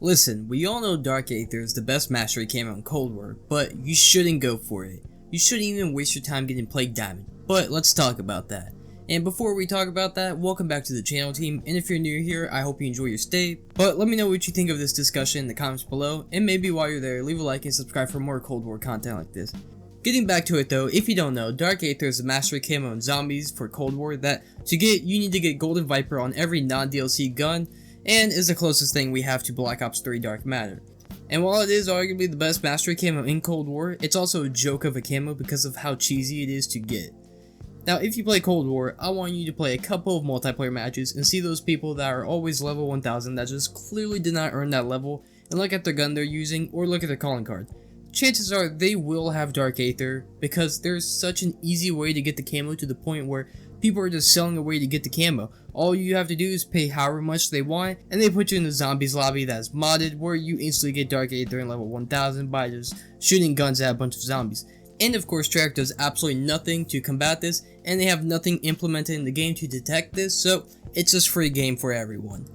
Listen, we all know Dark Aether is the best mastery camo in Cold War, but you shouldn't go for it. You shouldn't even waste your time getting Plague Diamond, but let's talk about that. And before we talk about that, welcome back to the channel, team, and if you're new here, I hope you enjoy your stay, but let me know what you think of this discussion in the comments below, and maybe while you're there, leave a like and subscribe for more Cold War content like this. Getting back to it though, if you don't know, Dark Aether is a mastery camo in zombies for Cold War that to get, you need to get Golden Viper on every non-DLC gun, and is the closest thing we have to Black Ops 3 Dark Matter. And while it is arguably the best mastery camo in Cold War, it's also a joke of a camo because of how cheesy it is to get. Now if you play Cold War, I want you to play a couple of multiplayer matches and see those people that are always level 1000 that just clearly did not earn that level, and look at their gun they're using or look at their calling card. Chances are they will have Dark Aether because there's such an easy way to get the camo to the point where people are just selling a way to get the camo. All you have to do is pay however much they want, and they put you in the zombies lobby that's modded where you instantly get Dark Aether in level 1000 by just shooting guns at a bunch of zombies. And of course Treyarch does absolutely nothing to combat this, and they have nothing implemented in the game to detect this, so it's just free game for everyone.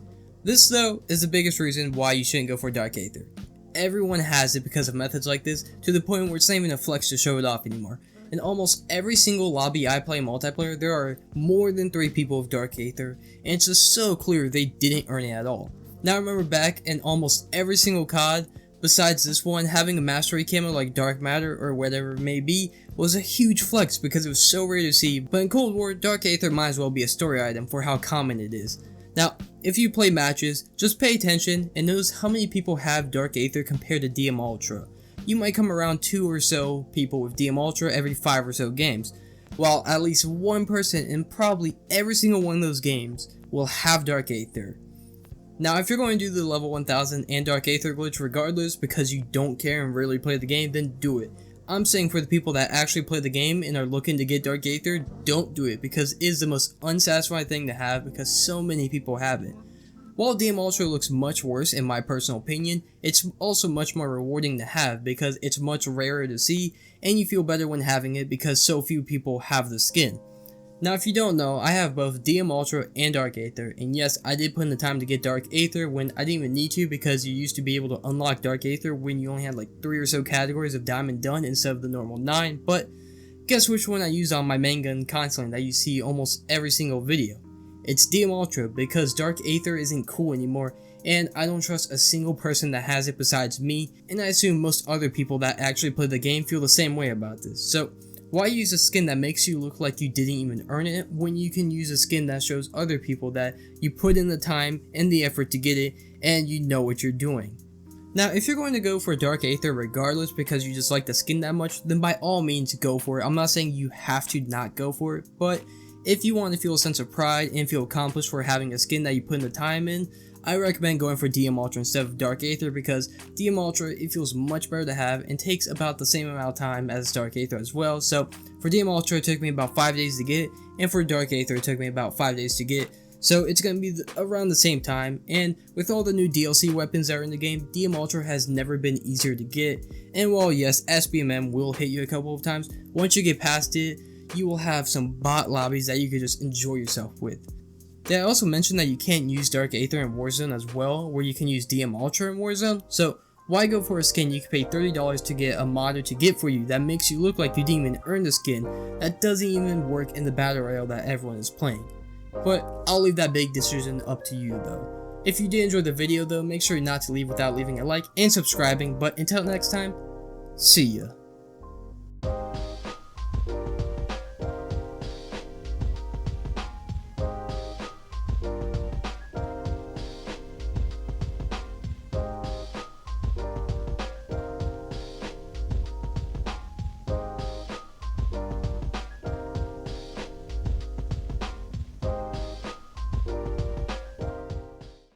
This though is the biggest reason why you shouldn't go for Dark Aether. Everyone has it because of methods like this, to the point where it's not even a flex to show it off anymore. In almost every single lobby I play multiplayer, there are more than 3 people with Dark Aether, and it's just so clear they didn't earn it at all. Now I remember back in almost every single COD, besides this one, having a mastery camo like Dark Matter or whatever it may be was a huge flex because it was so rare to see, but in Cold War, Dark Aether might as well be a story item for how common it is. Now, if you play matches, just pay attention and notice how many people have Dark Aether compared to DM Ultra. You might come around 2 or so people with DM Ultra every 5 or so games, while at least one person in probably every single one of those games will have Dark Aether. Now if you're going to do the level 1000 and Dark Aether glitch regardless because you don't care and really play the game, then do it. I'm saying for the people that actually play the game and are looking to get Dark Aether, don't do it because it is the most unsatisfying thing to have because so many people have it. While DM Ultra looks much worse in my personal opinion, it's also much more rewarding to have because it's much rarer to see and you feel better when having it because so few people have the skin. Now if you don't know, I have both DM Ultra and Dark Aether, and yes, I did put in the time to get Dark Aether when I didn't even need to because you used to be able to unlock Dark Aether when you only had like 3 or so categories of Diamond done instead of the normal 9, but guess which one I use on my main gun constantly that you see almost every single video? It's DM Ultra because Dark Aether isn't cool anymore, and I don't trust a single person that has it besides me, and I assume most other people that actually play the game feel the same way about this. So why use a skin that makes you look like you didn't even earn it when you can use a skin that shows other people that you put in the time and the effort to get it and you know what you're doing? Now if you're going to go for Dark Aether regardless because you just like the skin that much, then by all means go for it. I'm not saying you have to not go for it, but if you want to feel a sense of pride and feel accomplished for having a skin that you put in the time in, I recommend going for DM Ultra instead of Dark Aether because DM Ultra, it feels much better to have and takes about the same amount of time as Dark Aether as well. So for DM Ultra it took me about 5 days to get it, and for Dark Aether it took me about 5 days to get it. So it's going to be around the same time, and with all the new DLC weapons that are in the game, DM Ultra has never been easier to get. And while yes, SBMM will hit you a couple of times, once you get past it, you will have some bot lobbies that you could just enjoy yourself with. They also mentioned that you can't use Dark Aether in Warzone as well, where you can use DM Ultra in Warzone, so why go for a skin you can pay $30 to get a modder to get for you that makes you look like you didn't even earn the skin, that doesn't even work in the battle royale that everyone is playing. But I'll leave that big decision up to you though. If you did enjoy the video though, make sure not to leave without leaving a like and subscribing, but until next time, see ya.